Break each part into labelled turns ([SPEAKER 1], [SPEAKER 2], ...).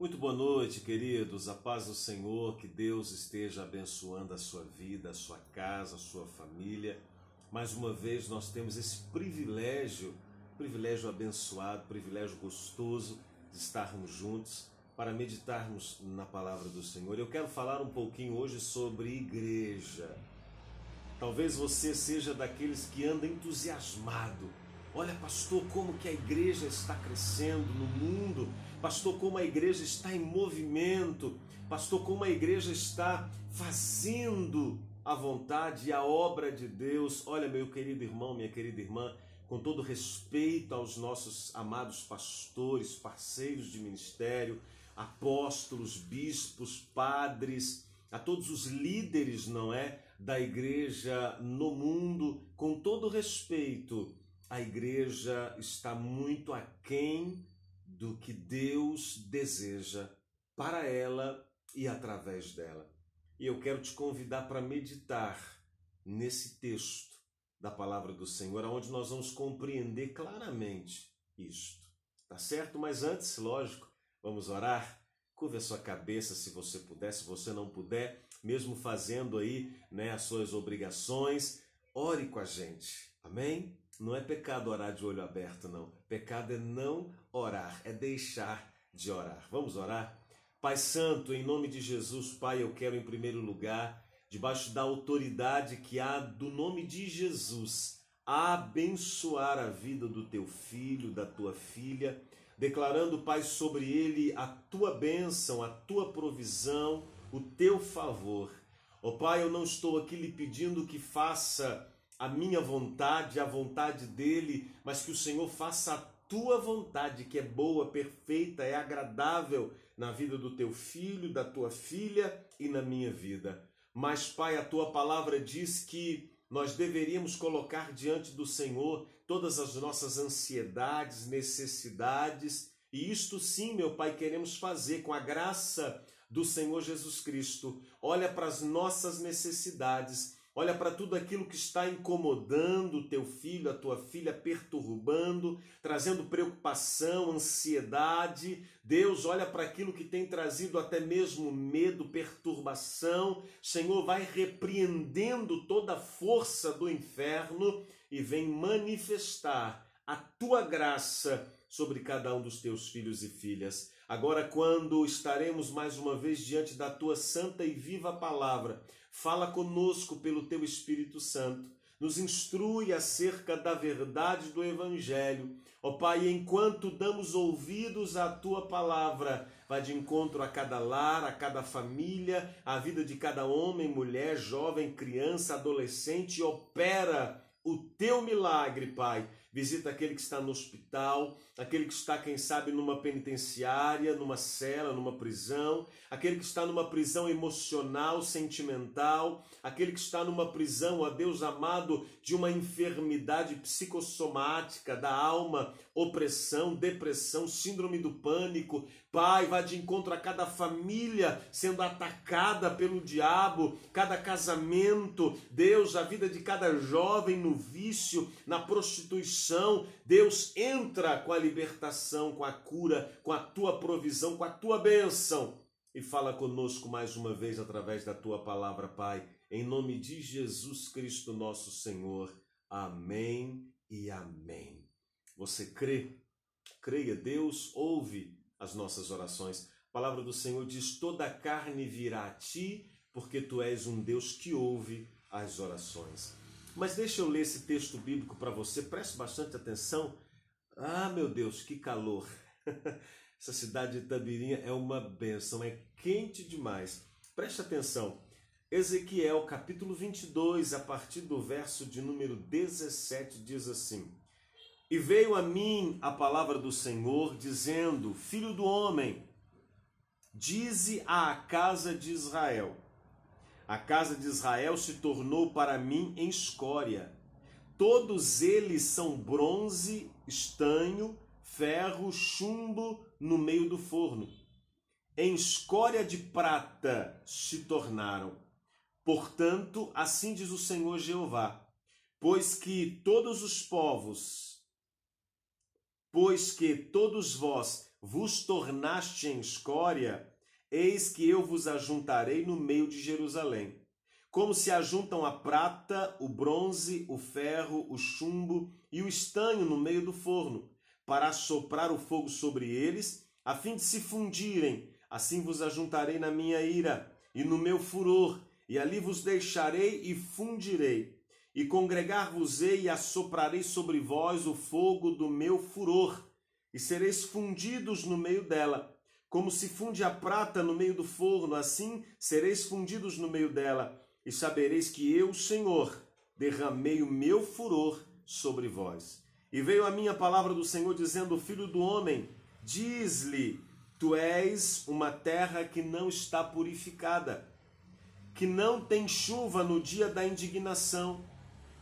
[SPEAKER 1] Muito boa noite, queridos. A paz do Senhor, que Deus esteja abençoando a sua vida, a sua casa, a sua família. Mais uma vez nós temos esse privilégio abençoado, privilégio gostoso de estarmos juntos para meditarmos na palavra do Senhor. Eu quero falar um pouquinho hoje sobre igreja. Talvez você seja daqueles que anda entusiasmado. Olha, pastor, como que a igreja está crescendo no mundo. Pastor, como a igreja está em movimento. Pastor, como a igreja está fazendo a vontade e a obra de Deus. Olha, meu querido irmão, minha querida irmã, com todo respeito aos nossos amados pastores, parceiros de ministério, apóstolos, bispos, padres, a todos os líderes, não é, da igreja no mundo, com todo respeito, a igreja está muito aquém do que Deus deseja para ela e através dela. E eu quero te convidar para meditar nesse texto da palavra do Senhor, onde nós vamos compreender claramente isto. Tá certo? Mas antes, lógico, vamos orar. Curva a sua cabeça se você puder, se você não puder, mesmo fazendo aí, as suas obrigações, ore com a gente. Amém? Não é pecado orar de olho aberto, não. Pecado é não orar, é deixar de orar. Vamos orar? Pai Santo, em nome de Jesus, Pai, eu quero em primeiro lugar, debaixo da autoridade que há do nome de Jesus, abençoar a vida do teu filho, da tua filha, declarando, Pai, sobre ele a tua bênção, a tua provisão, o teu favor. Ó Pai, eu não estou aqui lhe pedindo que faça a minha vontade, a vontade dele, mas que o Senhor faça a tua vontade, que é boa, perfeita, é agradável na vida do teu filho, da tua filha e na minha vida. Mas, Pai, a tua palavra diz que nós deveríamos colocar diante do Senhor todas as nossas ansiedades, necessidades, e isto sim, meu Pai, queremos fazer com a graça do Senhor Jesus Cristo. Olha para as nossas necessidades, olha para tudo aquilo que está incomodando o teu filho, a tua filha, perturbando, trazendo preocupação, ansiedade. Deus, olha para aquilo que tem trazido até mesmo medo, perturbação. Senhor, vai repreendendo toda a força do inferno e vem manifestar a tua graça sobre cada um dos teus filhos e filhas. Agora, quando estaremos mais uma vez diante da tua santa e viva palavra, fala conosco pelo teu Espírito Santo, nos instrui acerca da verdade do Evangelho. Ó Pai, enquanto damos ouvidos à tua palavra, vai de encontro a cada lar, a cada família, a vida de cada homem, mulher, jovem, criança, adolescente, e opera o teu milagre, Pai. Visita aquele que está no hospital, aquele que está, quem sabe, numa penitenciária, numa cela, numa prisão, aquele que está numa prisão emocional, sentimental, aquele que está numa prisão, ó Deus amado, de uma enfermidade psicossomática da alma, opressão, depressão, síndrome do pânico. Pai, vai de encontro a cada família sendo atacada pelo diabo, cada casamento, Deus, a vida de cada jovem no vício, na prostituição. Deus, entra com a libertação, com a cura, com a tua provisão, com a tua bênção. E fala conosco mais uma vez através da tua palavra, Pai, em nome de Jesus Cristo, nosso Senhor. Amém e amém. Você crê? Creia, Deus ouve as nossas orações. A palavra do Senhor diz: toda a carne virá a ti, porque tu és um Deus que ouve as orações. Mas deixa eu ler esse texto bíblico para você, preste bastante atenção. Ah, meu Deus, que calor! Essa cidade de Itabirinha é uma bênção, é quente demais. Preste atenção. Ezequiel, capítulo 22, a partir do verso de número 17, diz assim: E veio a mim a palavra do Senhor, dizendo: Filho do homem, dize à casa de Israel: a casa de Israel se tornou para mim em escória. Todos eles são bronze, estanho, ferro, chumbo no meio do forno. Em escória de prata se tornaram. Portanto, assim diz o Senhor Jeová: pois que todos vós vos tornaste em escória, eis que eu vos ajuntarei no meio de Jerusalém. Como se ajuntam a prata, o bronze, o ferro, o chumbo e o estanho no meio do forno, para assoprar o fogo sobre eles, a fim de se fundirem. Assim vos ajuntarei na minha ira e no meu furor, e ali vos deixarei e fundirei. E congregar-vos-ei e assoprarei sobre vós o fogo do meu furor, e sereis fundidos no meio dela. Como se funde a prata no meio do forno, assim sereis fundidos no meio dela. E sabereis que eu, Senhor, derramei o meu furor sobre vós. E veio a minha palavra do Senhor, dizendo: Filho do homem, diz-lhe, tu és uma terra que não está purificada, que não tem chuva no dia da indignação.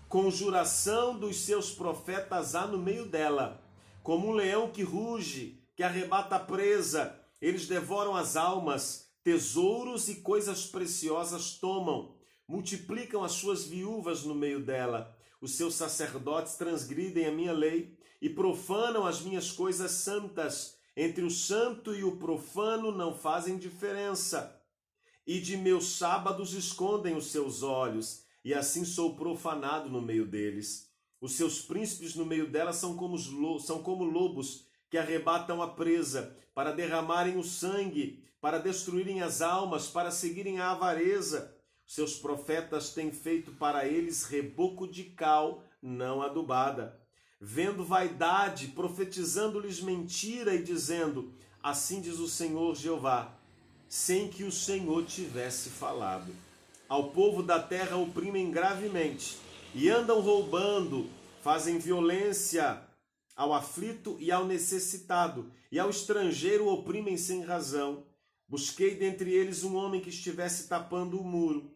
[SPEAKER 1] Conjuração dos seus profetas há no meio dela, como um leão que ruge, que arrebata a presa. Eles devoram as almas, tesouros e coisas preciosas tomam. Multiplicam as suas viúvas no meio dela. Os seus sacerdotes transgridem a minha lei e profanam as minhas coisas santas. Entre o santo e o profano não fazem diferença. E de meus sábados escondem os seus olhos, e assim sou profanado no meio deles. Os seus príncipes no meio dela são como lobos que arrebatam a presa, para derramarem o sangue, para destruírem as almas, para seguirem a avareza. Seus profetas têm feito para eles reboco de cal, não adubada. Vendo vaidade, profetizando-lhes mentira e dizendo: assim diz o Senhor Jeová, sem que o Senhor tivesse falado. Ao povo da terra oprimem gravemente e andam roubando, fazem violência ao aflito e ao necessitado, e ao estrangeiro oprimem sem razão. Busquei dentre eles um homem que estivesse tapando o muro,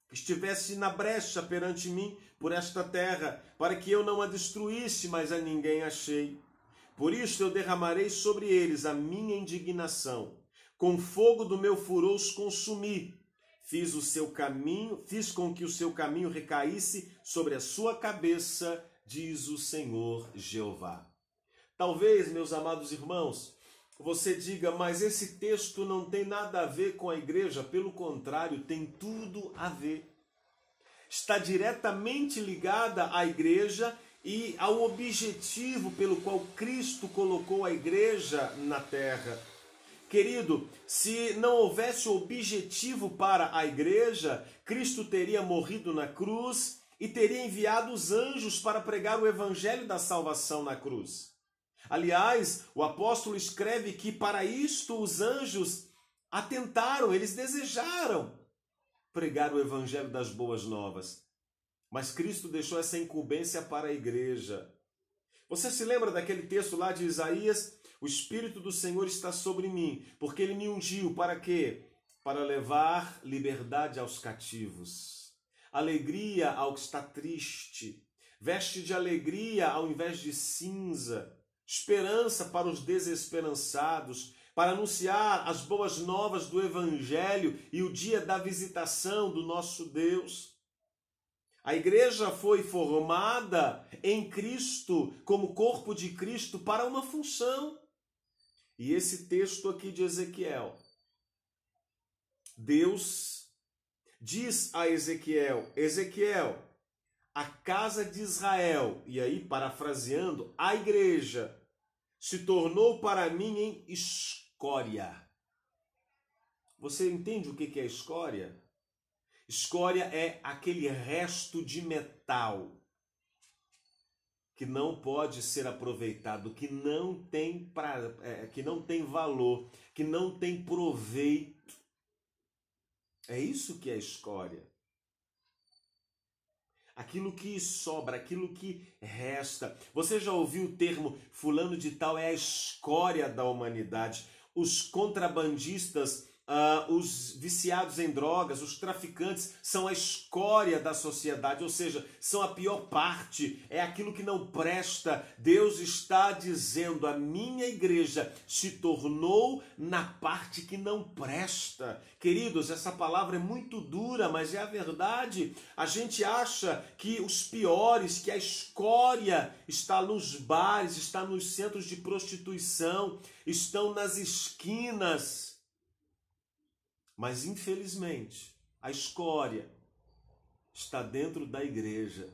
[SPEAKER 1] que estivesse na brecha perante mim por esta terra, para que eu não a destruísse, mas a ninguém achei. Por isso eu derramarei sobre eles a minha indignação, com fogo do meu furor os consumi. Fiz com que o seu caminho recaísse sobre a sua cabeça, diz o Senhor Jeová. Talvez, meus amados irmãos, você diga, mas esse texto não tem nada a ver com a igreja, pelo contrário, tem tudo a ver. Está diretamente ligada à igreja e ao objetivo pelo qual Cristo colocou a igreja na terra. Querido, se não houvesse objetivo para a igreja, Cristo teria morrido na cruz e teria enviado os anjos para pregar o evangelho da salvação na cruz. Aliás, o apóstolo escreve que para isto os anjos atentaram, eles desejaram pregar o evangelho das boas novas. Mas Cristo deixou essa incumbência para a igreja. Você se lembra daquele texto lá de Isaías? O Espírito do Senhor está sobre mim, porque Ele me ungiu para quê? Para levar liberdade aos cativos, alegria ao que está triste, veste de alegria ao invés de cinza, esperança para os desesperançados, para anunciar as boas novas do Evangelho e o dia da visitação do nosso Deus. A igreja foi formada em Cristo, como corpo de Cristo, para uma função. E esse texto aqui de Ezequiel, Deus diz a Ezequiel, Ezequiel, a casa de Israel, e aí parafraseando, a igreja se tornou para mim em escória. Você entende o que é escória? Escória é aquele resto de metal que não pode ser aproveitado, que não tem valor, que não tem proveito. É isso que é escória. Aquilo que sobra, aquilo que resta. Você já ouviu o termo fulano de tal é a escória da humanidade? Os contrabandistas os viciados em drogas, os traficantes, são a escória da sociedade, ou seja, são a pior parte, é aquilo que não presta. Deus está dizendo, a minha igreja se tornou na parte que não presta. Queridos, essa palavra é muito dura, mas é a verdade. A gente acha que os piores, que a escória está nos bares, está nos centros de prostituição, estão nas esquinas. Mas, infelizmente, a escória está dentro da igreja,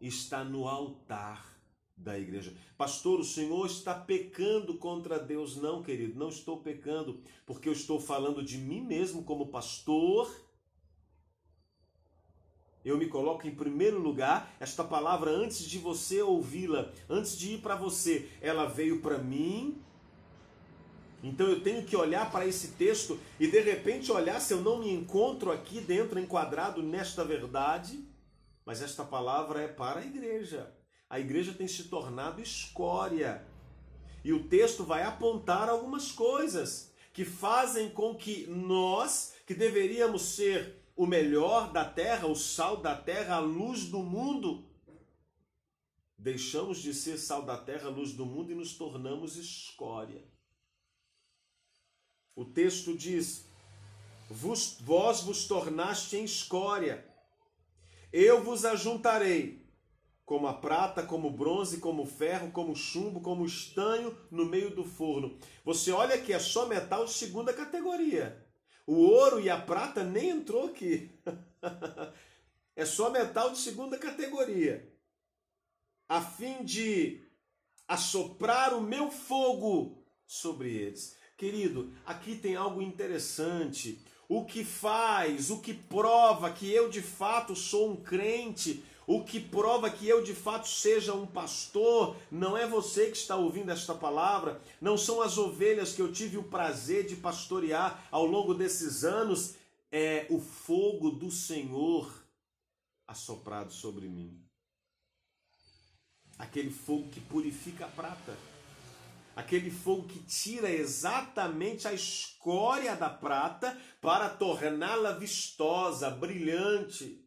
[SPEAKER 1] está no altar da igreja. Pastor, o senhor está pecando contra Deus. Não, querido, não estou pecando, porque eu estou falando de mim mesmo como pastor. Eu me coloco em primeiro lugar. Esta palavra, antes de você ouvi-la, antes de ir para você, ela veio para mim. Então eu tenho que olhar para esse texto e de repente olhar se eu não me encontro aqui dentro, enquadrado nesta verdade. Mas esta palavra é para a igreja. A igreja tem se tornado escória. E o texto vai apontar algumas coisas que fazem com que nós, que deveríamos ser o melhor da terra, o sal da terra, a luz do mundo, deixamos de ser sal da terra, a luz do mundo e nos tornamos escória. O texto diz, vós vos tornaste em escória, eu vos ajuntarei, como a prata, como o bronze, como o ferro, como o chumbo, como o estanho no meio do forno. Você olha que é só metal de segunda categoria. O ouro e a prata nem entrou aqui. É só metal de segunda categoria. A fim de assoprar o meu fogo sobre eles. Querido, aqui tem algo interessante. O que faz, o que prova que eu de fato sou um crente, o que prova que eu de fato seja um pastor, não é você que está ouvindo esta palavra, não são as ovelhas que eu tive o prazer de pastorear ao longo desses anos, é o fogo do Senhor assoprado sobre mim. Aquele fogo que purifica a prata. Aquele fogo que tira exatamente a escória da prata para torná-la vistosa, brilhante.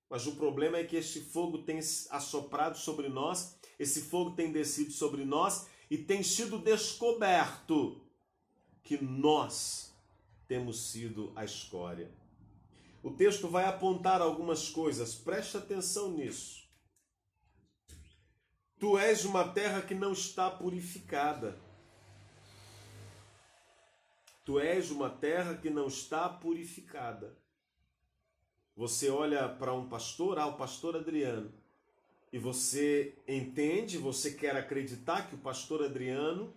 [SPEAKER 1] Mas o problema é que este fogo tem assoprado sobre nós, esse fogo tem descido sobre nós e tem sido descoberto que nós temos sido a escória. O texto vai apontar algumas coisas, preste atenção nisso. Tu és uma terra que não está purificada. Tu és uma terra que não está purificada. Você olha para um pastor, o pastor Adriano, e você entende, você quer acreditar que o pastor Adriano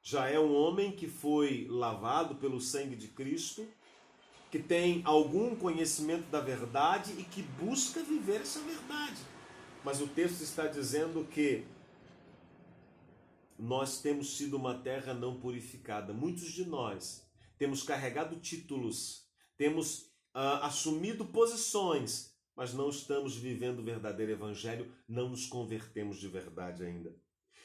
[SPEAKER 1] já é um homem que foi lavado pelo sangue de Cristo, que tem algum conhecimento da verdade e que busca viver essa verdade. Mas o texto está dizendo que nós temos sido uma terra não purificada. Muitos de nós temos carregado títulos, temos assumido posições, mas não estamos vivendo o verdadeiro evangelho, não nos convertemos de verdade ainda.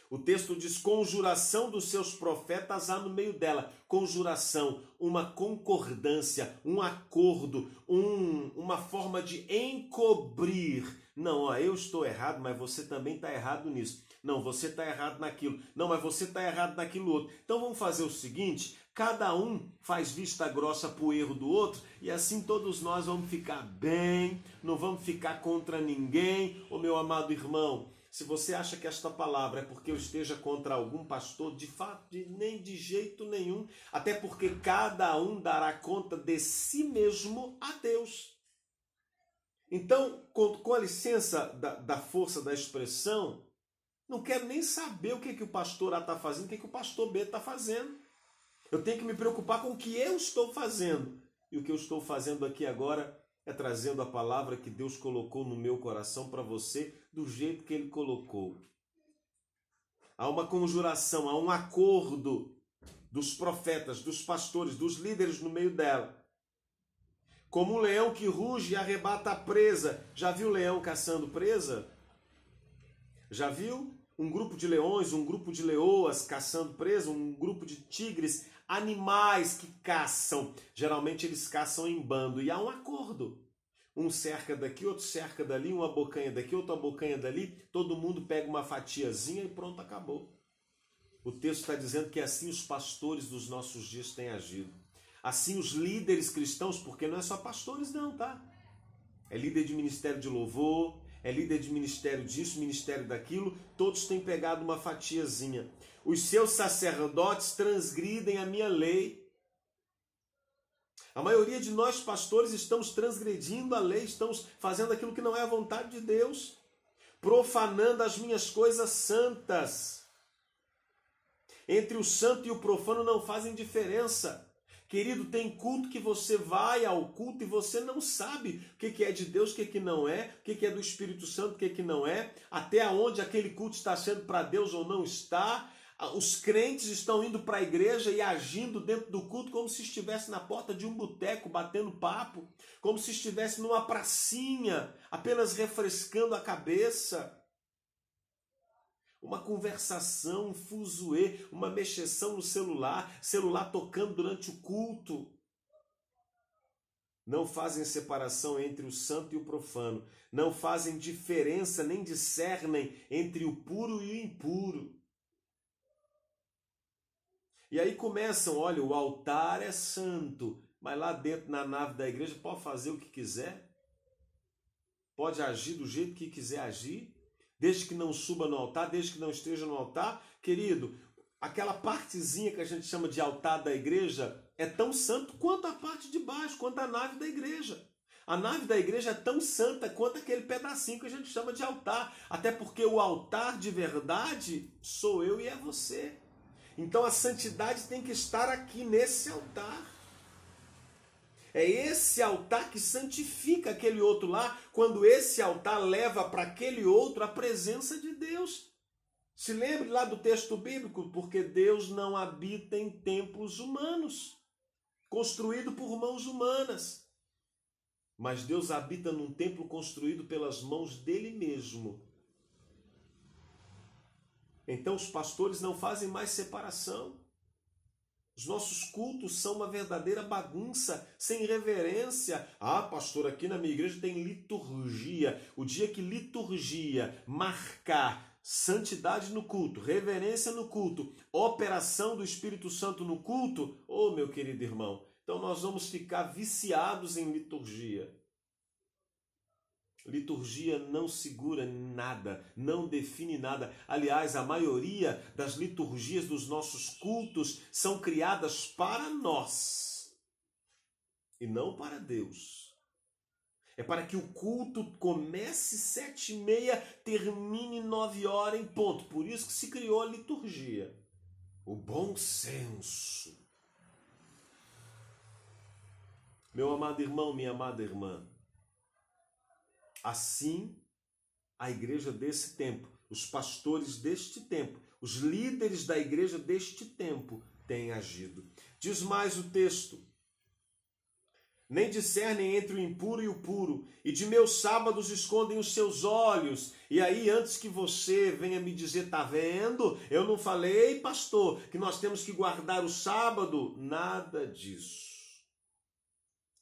[SPEAKER 1] O texto diz, conjuração dos seus profetas há no meio dela. Conjuração, uma concordância, um acordo, uma forma de encobrir. Não, eu estou errado, mas você também está errado nisso. Não, você está errado naquilo. Não, mas você está errado naquilo outro. Então vamos fazer o seguinte, cada um faz vista grossa para o erro do outro e assim todos nós vamos ficar bem, não vamos ficar contra ninguém. Ô meu amado irmão, se você acha que esta palavra é porque eu esteja contra algum pastor, de fato, nem de jeito nenhum. Até porque cada um dará conta de si mesmo a Deus. Então, com a licença da força da expressão, não quero nem saber o que o pastor A está fazendo, o que o pastor B está fazendo. Eu tenho que me preocupar com o que eu estou fazendo. E o que eu estou fazendo aqui agora é trazendo a palavra que Deus colocou no meu coração para você do jeito que Ele colocou. Há uma conjuração, há um acordo dos profetas, dos pastores, dos líderes no meio dela. Como um leão que ruge e arrebata a presa. Já viu leão caçando presa? Já viu? um grupo de leões, um grupo de leoas caçando presa, um grupo de tigres, animais que caçam. Geralmente eles caçam em bando e há um acordo. Um cerca daqui, outro cerca dali, uma bocanha daqui, outra bocanha dali, todo mundo pega uma fatiazinha e pronto, acabou. O texto está dizendo que assim os pastores dos nossos dias têm agido. Assim os líderes cristãos, porque não é só pastores não, tá? É líder de ministério de louvor, é líder de ministério disso, ministério daquilo, todos têm pegado uma fatiazinha. Os seus sacerdotes transgridem a minha lei. A maioria de nós pastores estamos transgredindo a lei, estamos fazendo aquilo que não é a vontade de Deus, profanando as minhas coisas santas. Entre o santo e o profano não fazem diferença. Querido, tem culto que você vai ao culto e você não sabe o que é de Deus, o que não é, o que é do Espírito Santo, o que não é, até onde aquele culto está sendo para Deus ou não está. Os crentes estão indo para a igreja e agindo dentro do culto como se estivesse na porta de um boteco, batendo papo, como se estivesse numa pracinha, apenas refrescando a cabeça. Uma conversação, um fuzuê, uma mexeção no celular tocando durante o culto. Não fazem separação entre o santo e o profano. Não fazem diferença, nem discernem entre o puro e o impuro. E aí começam, olha, o altar é santo, mas lá dentro na nave da igreja pode fazer o que quiser, pode agir do jeito que quiser agir, desde que não suba no altar, desde que não esteja no altar. Querido, aquela partezinha que a gente chama de altar da igreja é tão santo quanto a parte de baixo, quanto a nave da igreja. A nave da igreja é tão santa quanto aquele pedacinho que a gente chama de altar, até porque o altar de verdade sou eu e é você. Então a santidade tem que estar aqui nesse altar. É esse altar que santifica aquele outro lá, quando esse altar leva para aquele outro a presença de Deus. Se lembre lá do texto bíblico, porque Deus não habita em templos humanos, construído por mãos humanas. Mas Deus habita num templo construído pelas mãos dele mesmo. Então os pastores não fazem mais separação. Os nossos cultos são uma verdadeira bagunça, sem reverência. Ah, pastor, aqui na minha igreja tem liturgia. O dia que liturgia marcar santidade no culto, reverência no culto, operação do Espírito Santo no culto, ô meu querido irmão, então nós vamos ficar viciados em liturgia. Liturgia não segura nada, não define nada. Aliás, a maioria das liturgias dos nossos cultos são criadas para nós e não para Deus. É para que o culto comece 7h30, termine 9h em ponto. Por isso que se criou a liturgia. O bom senso. Meu amado irmão, minha amada irmã, assim, a igreja desse tempo, os pastores deste tempo, os líderes da igreja deste tempo têm agido. Diz mais o texto: nem discernem entre o impuro e o puro, e de meus sábados escondem os seus olhos. E aí, antes que você venha me dizer, tá vendo? Eu não falei, pastor, que nós temos que guardar o sábado. Nada disso.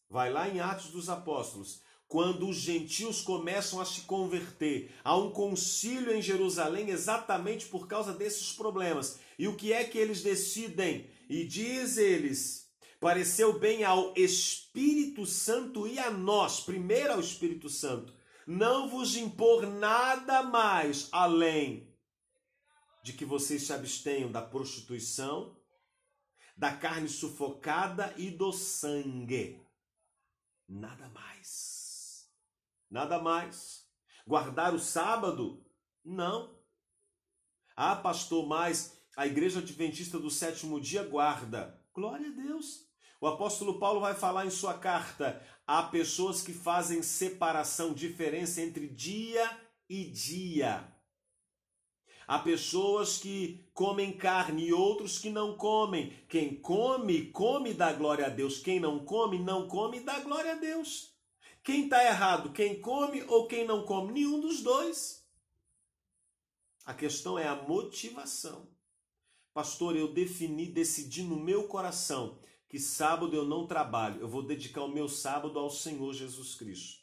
[SPEAKER 1] Vai lá em Atos dos Apóstolos. Quando os gentios começam a se converter, há um concílio em Jerusalém exatamente por causa desses problemas. E o que é que eles decidem? E diz eles: pareceu bem ao Espírito Santo e a nós, primeiro ao Espírito Santo, não vos impor nada mais além de que vocês se abstenham da prostituição, da carne sufocada e do sangue. Nada mais. Nada mais. Guardar o sábado? Não. Ah, pastor, mas a igreja adventista do sétimo dia guarda. Glória a Deus. O apóstolo Paulo vai falar em sua carta: há pessoas que fazem separação, diferença entre dia e dia. Há pessoas que comem carne e outros que não comem. Quem come, come dá glória a Deus. Quem não come, não come dá glória a Deus. Quem está errado? Quem come ou quem não come? Nenhum dos dois. A questão é a motivação. Pastor, eu decidi no meu coração que sábado eu não trabalho, eu vou dedicar o meu sábado ao Senhor Jesus Cristo.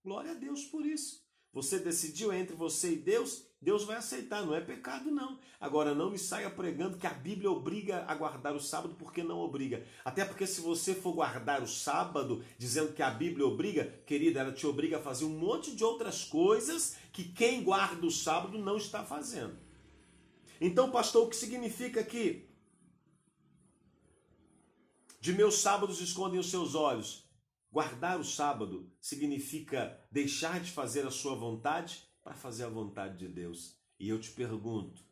[SPEAKER 1] Glória a Deus por isso. Você decidiu entre você e Deus, Deus vai aceitar, não é pecado não. Agora não me saia pregando que a Bíblia obriga a guardar o sábado, porque não obriga. Até porque se você for guardar o sábado dizendo que a Bíblia obriga, querida, ela te obriga a fazer um monte de outras coisas que quem guarda o sábado não está fazendo. Então, pastor, o que significa que de meus sábados escondem os seus olhos? Guardar o sábado significa deixar de fazer a sua vontade para fazer a vontade de Deus. E eu te pergunto,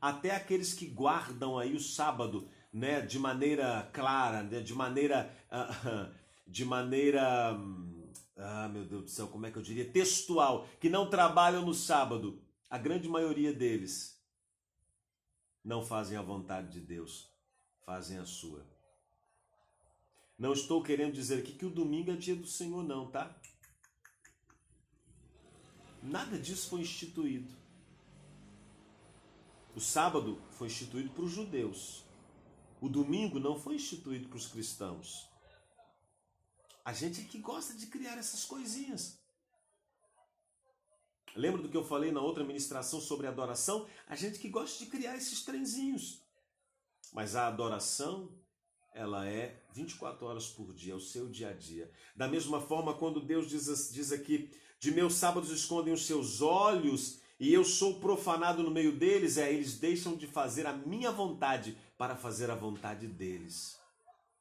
[SPEAKER 1] até aqueles que guardam aí o sábado, né, de maneira clara, né, de maneira, meu Deus do céu, como é que eu diria, textual, que não trabalham no sábado, a grande maioria deles não fazem a vontade de Deus, fazem a sua. Não estou querendo dizer aqui que o domingo é dia do Senhor, não, tá? Nada disso foi instituído. O sábado foi instituído para os judeus. O domingo não foi instituído para os cristãos. A gente é que gosta de criar essas coisinhas. Lembra do que eu falei na outra ministração sobre adoração? A gente que gosta de criar esses trenzinhos. Mas a adoração, ela é 24 horas por dia, é o seu dia a dia. Da mesma forma, quando Deus diz aqui, de meus sábados escondem os seus olhos e eu sou profanado no meio deles, eles deixam de fazer a minha vontade para fazer a vontade deles.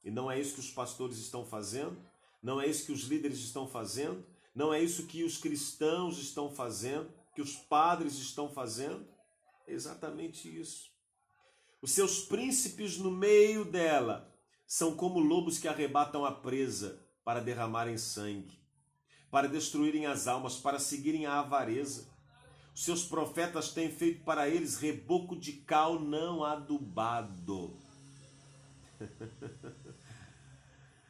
[SPEAKER 1] E não é isso que os pastores estão fazendo, não é isso que os líderes estão fazendo, não é isso que os cristãos estão fazendo, que os padres estão fazendo. É exatamente isso. Os seus príncipes no meio dela são como lobos que arrebatam a presa para derramarem sangue, para destruírem as almas, para seguirem a avareza. Os seus profetas têm feito para eles reboco de cal não adubado.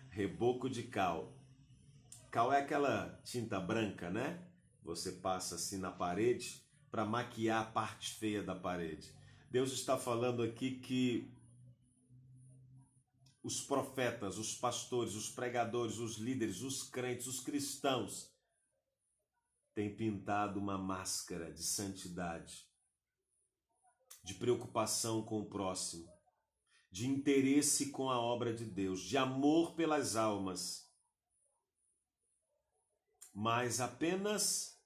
[SPEAKER 1] Reboco de cal. Cal é aquela tinta branca, né? Você passa assim na parede para maquiar a parte feia da parede. Deus está falando aqui que os profetas, os pastores, os pregadores, os líderes, os crentes, os cristãos têm pintado uma máscara de santidade, de preocupação com o próximo, de interesse com a obra de Deus, de amor pelas almas, mas apenas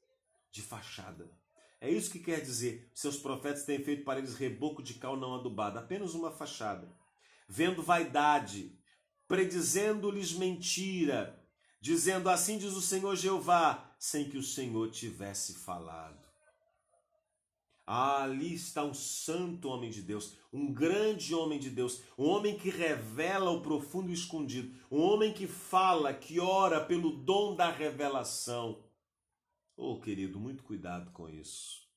[SPEAKER 1] de fachada. É isso que quer dizer, seus profetas têm feito para eles reboco de cal não adubado, apenas uma fachada. Vendo vaidade, predizendo-lhes mentira, dizendo assim diz o Senhor Jeová, sem que o Senhor tivesse falado. Ali está um santo homem de Deus, um grande homem de Deus, um homem que revela o profundo e escondido, um homem que fala, que ora pelo dom da revelação. Oh, querido, muito cuidado com isso.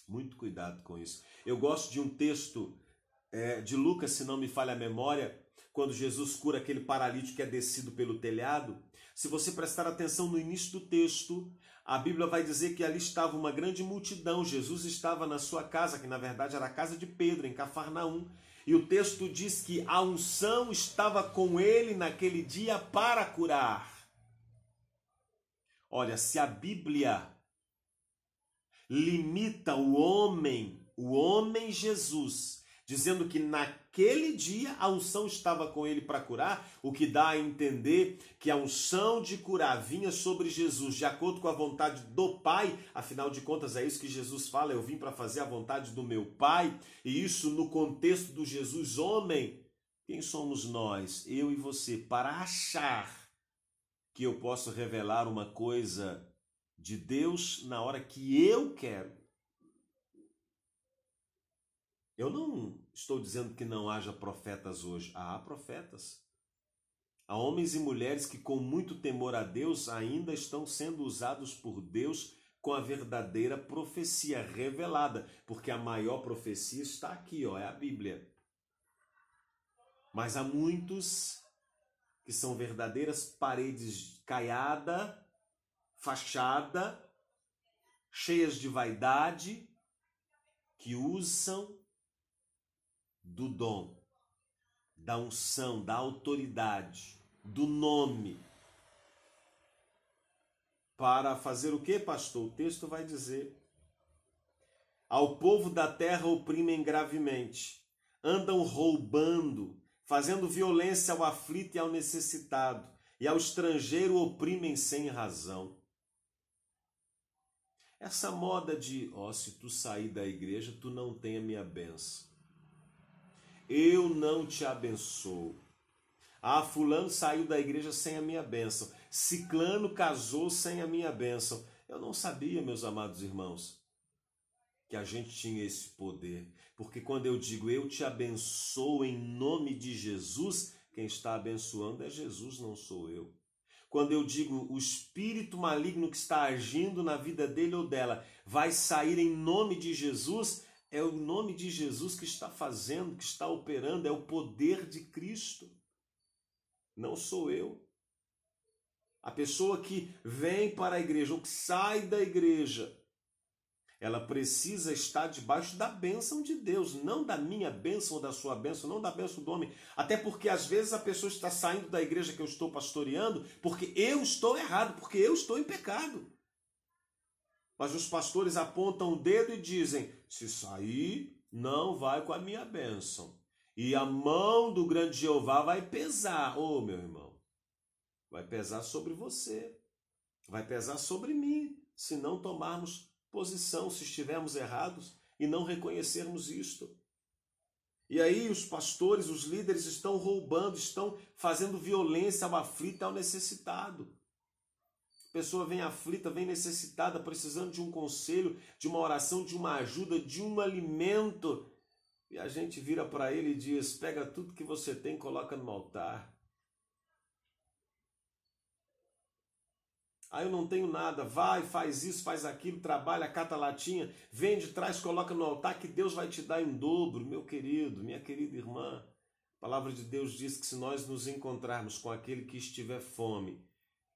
[SPEAKER 1] Muito cuidado com isso. Eu gosto de um texto de Lucas, se não me falha a memória, quando Jesus cura aquele paralítico que é descido pelo telhado. Se você prestar atenção no início do texto, a Bíblia vai dizer que ali estava uma grande multidão. Jesus estava na sua casa, que na verdade era a casa de Pedro, em Cafarnaum. E o texto diz que a unção estava com ele naquele dia para curar. Olha, se a Bíblia limita o homem Jesus, dizendo que naquele dia a unção estava com ele para curar, o que dá a entender que a unção de curar vinha sobre Jesus de acordo com a vontade do Pai. Afinal de contas é isso que Jesus fala, eu vim para fazer a vontade do meu Pai, e isso no contexto do Jesus homem. Quem somos nós, eu e você, para achar que eu posso revelar uma coisa de Deus na hora que eu quero? Eu não estou dizendo que não haja profetas hoje. Há profetas. Há homens e mulheres que com muito temor a Deus ainda estão sendo usados por Deus com a verdadeira profecia revelada. Porque a maior profecia está aqui, é a Bíblia. Mas há muitos que são verdadeiras paredes caiada, fachada, cheias de vaidade, que usam do dom, da unção, da autoridade, do nome, para fazer o que, pastor? O texto vai dizer: ao povo da terra oprimem gravemente, andam roubando, fazendo violência ao aflito e ao necessitado, e ao estrangeiro oprimem sem razão. Essa moda de, se tu sair da igreja, tu não tem a minha bênção. Eu não te abençoo. Fulano saiu da igreja sem a minha bênção. Ciclano casou sem a minha bênção. Eu não sabia, meus amados irmãos, que a gente tinha esse poder. Porque quando eu digo eu te abençoo em nome de Jesus, quem está abençoando é Jesus, não sou eu. Quando eu digo o espírito maligno que está agindo na vida dele ou dela vai sair em nome de Jesus, é o nome de Jesus que está fazendo, que está operando, é o poder de Cristo. Não sou eu. A pessoa que vem para a igreja ou que sai da igreja, ela precisa estar debaixo da bênção de Deus, não da minha bênção ou da sua bênção, não da bênção do homem. Até porque às vezes a pessoa está saindo da igreja que eu estou pastoreando porque eu estou errado, porque eu estou em pecado. Mas os pastores apontam o dedo e dizem: se sair, não vai com a minha bênção. E a mão do grande Jeová vai pesar. Meu irmão, vai pesar sobre você, vai pesar sobre mim, se não tomarmos posição, se estivermos errados e não reconhecermos isto. E aí os pastores, os líderes estão roubando, estão fazendo violência ao aflito e ao necessitado. A pessoa vem aflita, vem necessitada, precisando de um conselho, de uma oração, de uma ajuda, de um alimento. E a gente vira para ele e diz: pega tudo que você tem e coloca no altar. Eu não tenho nada, vai, faz isso, faz aquilo, trabalha, cata latinha, vende, traz, coloca no altar que Deus vai te dar em dobro, meu querido, minha querida irmã. A palavra de Deus diz que se nós nos encontrarmos com aquele que estiver fome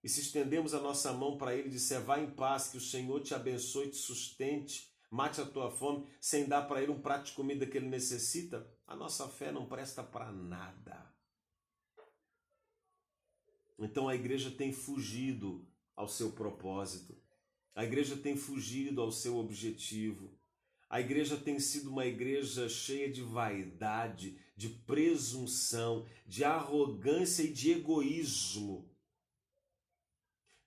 [SPEAKER 1] e se estendemos a nossa mão para ele e disser: vai em paz, que o Senhor te abençoe e te sustente, mate a tua fome, sem dar para ele um prato de comida que ele necessita, a nossa fé não presta para nada. Então a igreja tem fugido ao seu propósito. A igreja tem fugido ao seu objetivo. A igreja tem sido uma igreja cheia de vaidade, de presunção, de arrogância e de egoísmo.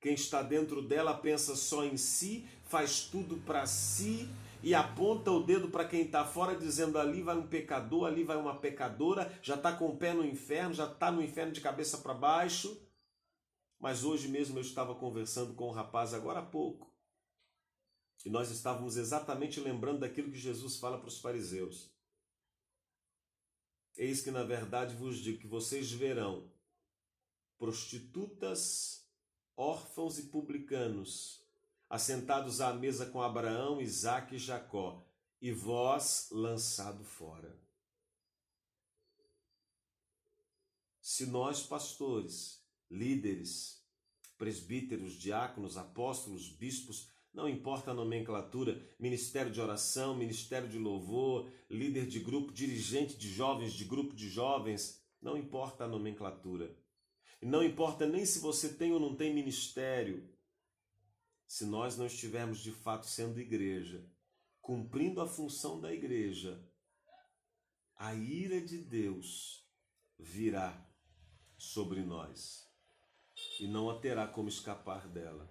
[SPEAKER 1] Quem está dentro dela pensa só em si, faz tudo para si e aponta o dedo para quem está fora, dizendo: ali vai um pecador, ali vai uma pecadora, já está com o pé no inferno, já está no inferno de cabeça para baixo. Mas hoje mesmo eu estava conversando com um rapaz agora há pouco. E nós estávamos exatamente lembrando daquilo que Jesus fala para os fariseus. Eis que na verdade vos digo que vocês verão prostitutas, órfãos e publicanos assentados à mesa com Abraão, Isaque e Jacó, e vós lançado fora. Se nós, pastores, líderes, presbíteros, diáconos, apóstolos, bispos, não importa a nomenclatura, ministério de oração, ministério de louvor, líder de grupo, dirigente de jovens, de grupo de jovens, não importa a nomenclatura. E não importa nem se você tem ou não tem ministério. Se nós não estivermos de fato sendo igreja, cumprindo a função da igreja, a ira de Deus virá sobre nós. E não a terá como escapar dela.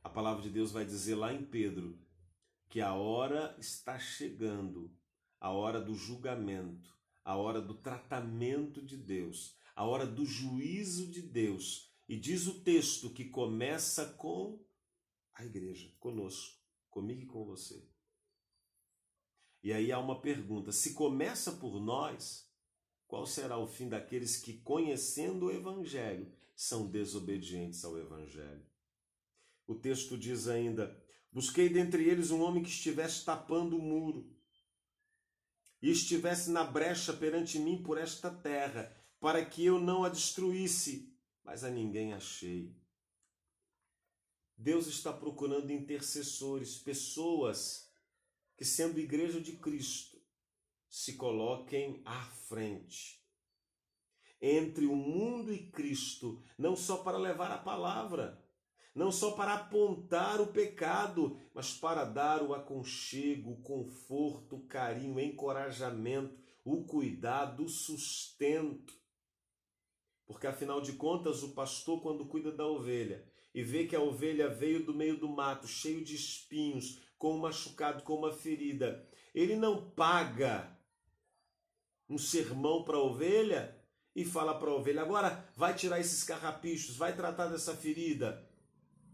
[SPEAKER 1] A palavra de Deus vai dizer lá em Pedro que a hora está chegando, a hora do julgamento, a hora do tratamento de Deus, a hora do juízo de Deus. E diz o texto que começa com a igreja, conosco, comigo e com você. E aí há uma pergunta: se começa por nós, qual será o fim daqueles que, conhecendo o Evangelho, são desobedientes ao Evangelho? O texto diz ainda: busquei dentre eles um homem que estivesse tapando o muro e estivesse na brecha perante mim por esta terra, para que eu não a destruísse, mas a ninguém achei. Deus está procurando intercessores, pessoas que, sendo igreja de Cristo, se coloquem à frente, entre o mundo e Cristo, não só para levar a palavra, não só para apontar o pecado, mas para dar o aconchego, o conforto, o carinho, o encorajamento, o cuidado, o sustento. Porque, afinal de contas, o pastor, quando cuida da ovelha e vê que a ovelha veio do meio do mato, cheio de espinhos, com um machucado, com uma ferida, ele não paga um sermão para a ovelha e fala para a ovelha: agora vai tirar esses carrapichos, vai tratar dessa ferida.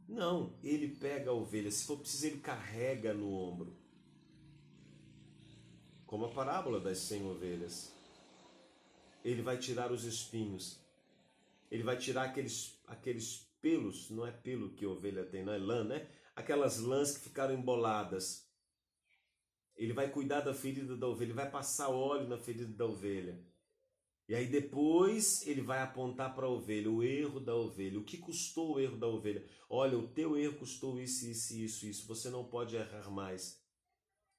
[SPEAKER 1] Não, ele pega a ovelha, se for preciso ele carrega no ombro. Como a parábola das 100 ovelhas. Ele vai tirar os espinhos, ele vai tirar aqueles pelos, não é pelo que a ovelha tem, não é lã, né? Aquelas lãs que ficaram emboladas. Ele vai cuidar da ferida da ovelha, ele vai passar óleo na ferida da ovelha. E aí depois ele vai apontar para a ovelha o erro da ovelha. O que custou o erro da ovelha? Olha, o teu erro custou isso, isso, isso, isso. Você não pode errar mais.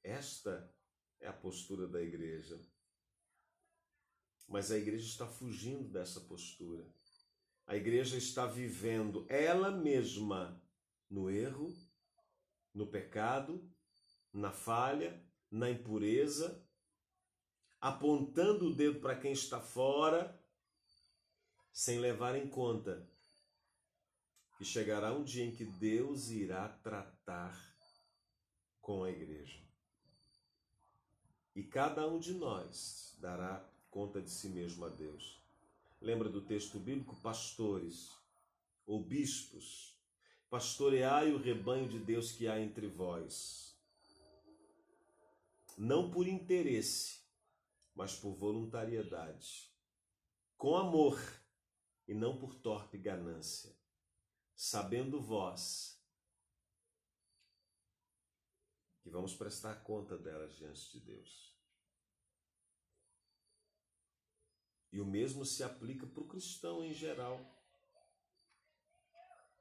[SPEAKER 1] Esta é a postura da igreja. Mas a igreja está fugindo dessa postura. A igreja está vivendo ela mesma no erro, no pecado, na falha, na impureza, apontando o dedo para quem está fora, sem levar em conta que chegará um dia em que Deus irá tratar com a igreja. E cada um de nós dará conta de si mesmo a Deus. Lembra do texto bíblico? Pastores ou bispos, pastoreai o rebanho de Deus que há entre vós. Não por interesse, mas por voluntariedade, com amor e não por torpe ganância, sabendo vós que vamos prestar conta delas diante de Deus. E o mesmo se aplica para o cristão em geral.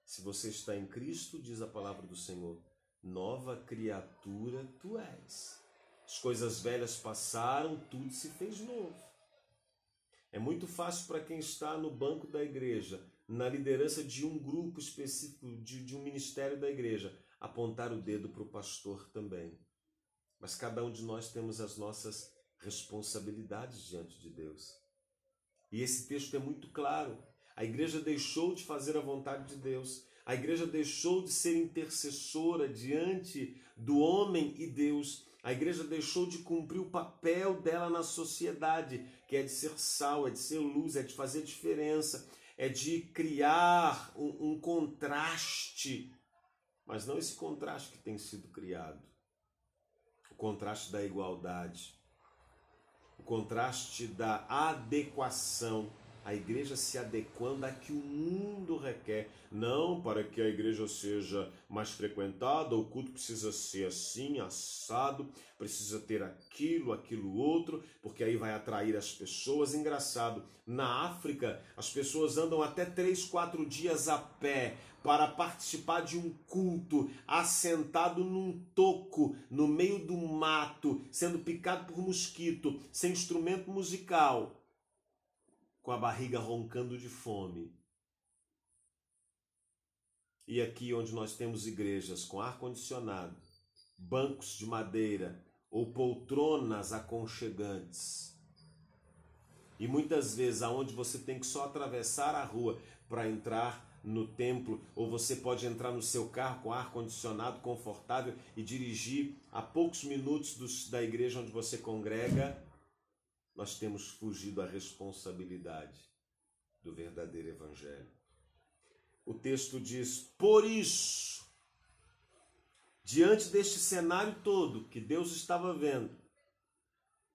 [SPEAKER 1] Se você está em Cristo, diz a palavra do Senhor, nova criatura tu és. As coisas velhas passaram, tudo se fez novo. É muito fácil para quem está no banco da igreja, na liderança de um grupo específico, de um ministério da igreja, apontar o dedo para o pastor também. Mas cada um de nós temos as nossas responsabilidades diante de Deus. E esse texto é muito claro. A igreja deixou de fazer a vontade de Deus. A igreja deixou de ser intercessora diante do homem e Deus. A igreja deixou de cumprir o papel dela na sociedade, que é de ser sal, é de ser luz, é de fazer diferença, é de criar um contraste, mas não esse contraste que tem sido criado. O contraste da igualdade, o contraste da adequação, a igreja se adequando a que o mundo requer, não para que a igreja seja mais frequentada, o culto precisa ser assim, assado, precisa ter aquilo, aquilo outro, porque aí vai atrair as pessoas. Engraçado, na África as pessoas andam até 3, 4 dias a pé para participar de um culto, assentado num toco, no meio do mato, sendo picado por mosquito, sem instrumento musical, com a barriga roncando de fome. E aqui onde nós temos igrejas com ar-condicionado, bancos de madeira ou poltronas aconchegantes, e muitas vezes aonde você tem que só atravessar a rua para entrar no templo, ou você pode entrar no seu carro com ar-condicionado confortável e dirigir a poucos minutos da igreja onde você congrega, nós temos fugido à responsabilidade do verdadeiro evangelho. O texto diz, por isso, diante deste cenário todo que Deus estava vendo,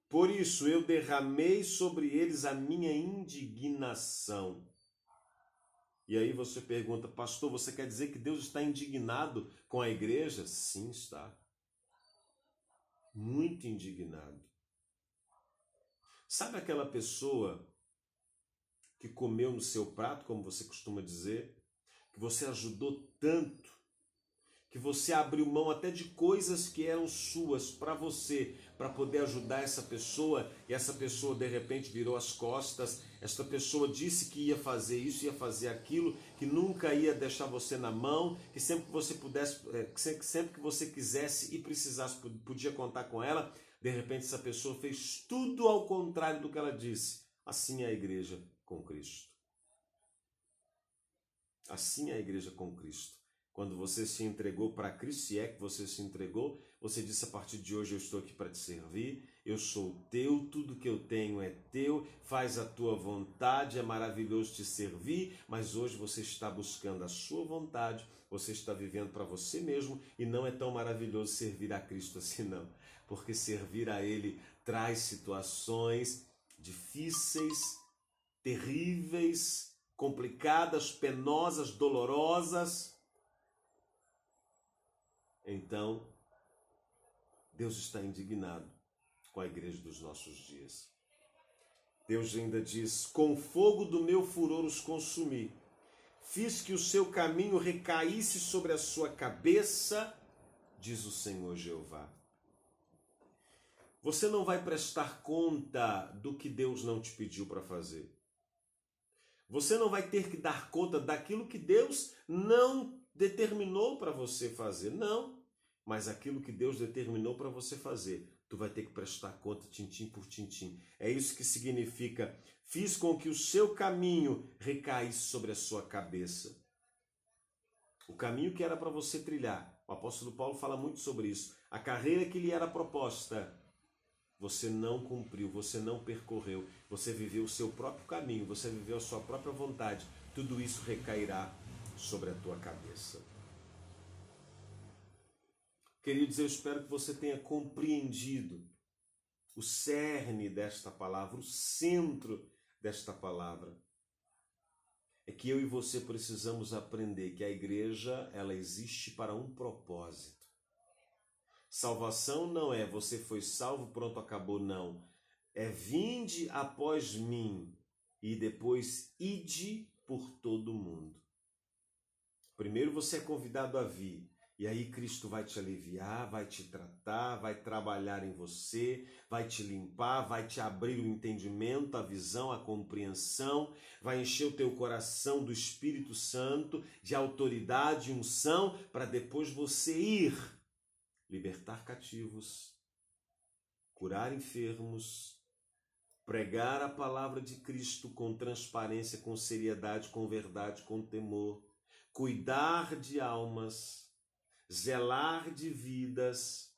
[SPEAKER 1] por isso eu derramei sobre eles a minha indignação. E aí você pergunta, pastor, você quer dizer que Deus está indignado com a igreja? Sim, está. Muito indignado. Sabe aquela pessoa que comeu no seu prato, como você costuma dizer, que você ajudou tanto, que você abriu mão até de coisas que eram suas para você, para poder ajudar essa pessoa, e essa pessoa de repente virou as costas, essa pessoa disse que ia fazer isso, ia fazer aquilo, que nunca ia deixar você na mão, que sempre que você pudesse, sempre que você quisesse e precisasse, podia contar com ela. De repente essa pessoa fez tudo ao contrário do que ela disse. Assim é a igreja com Cristo. Assim é a igreja com Cristo. Quando você se entregou para Cristo, se é que você se entregou, você disse: a partir de hoje eu estou aqui para te servir, eu sou teu, tudo que eu tenho é teu, faz a tua vontade, é maravilhoso te servir, mas hoje você está buscando a sua vontade, você está vivendo para você mesmo, e não é tão maravilhoso servir a Cristo assim não, porque servir a Ele traz situações difíceis, terríveis, complicadas, penosas, dolorosas. Então, Deus está indignado com a igreja dos nossos dias. Deus ainda diz: com fogo do meu furor os consumi, fiz que o seu caminho recaísse sobre a sua cabeça, diz o Senhor Jeová. Você não vai prestar conta do que Deus não te pediu para fazer. Você não vai ter que dar conta daquilo que Deus não determinou para você fazer. Não, mas aquilo que Deus determinou para você fazer, tu vai ter que prestar conta tintim por tintim. É isso que significa: fiz com que o seu caminho recaísse sobre a sua cabeça. O caminho que era para você trilhar. O apóstolo Paulo fala muito sobre isso. A carreira que lhe era proposta, você não cumpriu, você não percorreu, você viveu o seu próprio caminho, você viveu a sua própria vontade. Tudo isso recairá sobre a tua cabeça. Queridos, eu espero que você tenha compreendido o cerne desta palavra, o centro desta palavra. É que eu e você precisamos aprender que a igreja, ela existe para um propósito. Salvação não é você foi salvo, pronto, acabou, não. É vinde após mim e depois ide por todo mundo. Primeiro você é convidado a vir, e aí Cristo vai te aliviar, vai te tratar, vai trabalhar em você, vai te limpar, vai te abrir o entendimento, a visão, a compreensão, vai encher o teu coração do Espírito Santo, de autoridade e unção, para depois você ir libertar cativos, curar enfermos, pregar a palavra de Cristo com transparência, com seriedade, com verdade, com temor, cuidar de almas, zelar de vidas.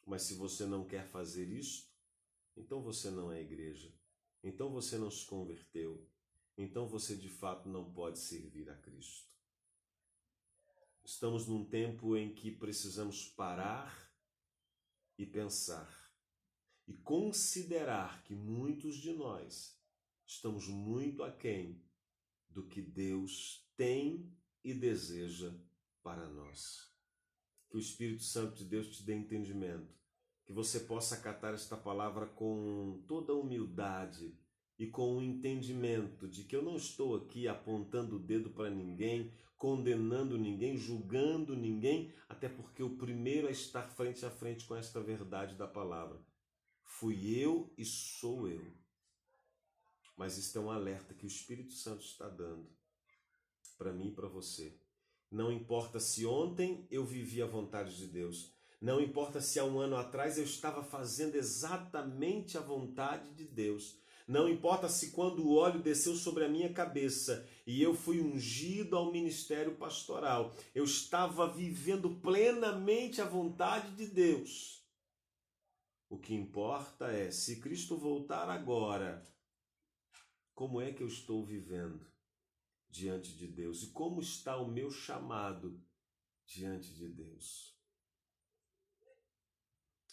[SPEAKER 1] Mas se você não quer fazer isto, então você não é igreja, então você não se converteu, então você de fato não pode servir a Cristo. Estamos num tempo em que precisamos parar e pensar e considerar que muitos de nós estamos muito aquém do que Deus tem e deseja para nós. Que o Espírito Santo de Deus te dê entendimento, que você possa acatar esta palavra com toda humildade e com o entendimento de que eu não estou aqui apontando o dedo para ninguém, condenando ninguém, julgando ninguém, até porque o primeiro a estar frente a frente com esta verdade da palavra fui eu e sou eu. Mas isto é um alerta que o Espírito Santo está dando para mim e para você. Não importa se ontem eu vivi a vontade de Deus, não importa se há um ano atrás eu estava fazendo exatamente a vontade de Deus, não importa se quando o óleo desceu sobre a minha cabeça e eu fui ungido ao ministério pastoral, eu estava vivendo plenamente a vontade de Deus. O que importa é, se Cristo voltar agora, como é que eu estou vivendo diante de Deus? E como está o meu chamado diante de Deus?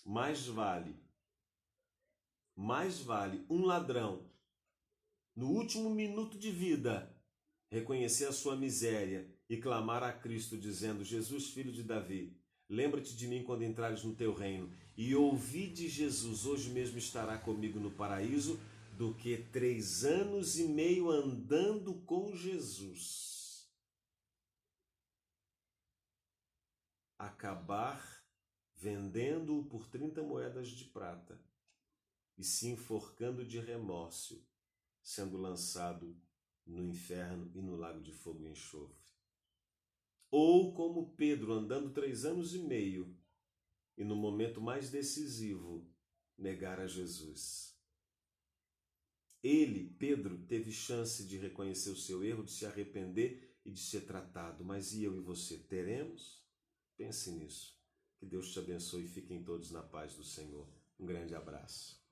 [SPEAKER 1] Mais vale um ladrão, no último minuto de vida, reconhecer a sua miséria e clamar a Cristo dizendo: Jesus, filho de Davi, lembra-te de mim quando entrares no teu reino, e ouvir de Jesus, hoje mesmo estará comigo no paraíso, do que 3 anos e meio andando com Jesus. acabar vendendo-o por 30 moedas de prata e se enforcando de remorso, sendo lançado no inferno e no lago de fogo e enxofre. Ou como Pedro, andando 3 anos e meio, e no momento mais decisivo, negar a Jesus. Ele, Pedro, teve chance de reconhecer o seu erro, de se arrepender e de ser tratado. Mas e eu e você, teremos? Pense nisso. Que Deus te abençoe e fiquem todos na paz do Senhor. Um grande abraço.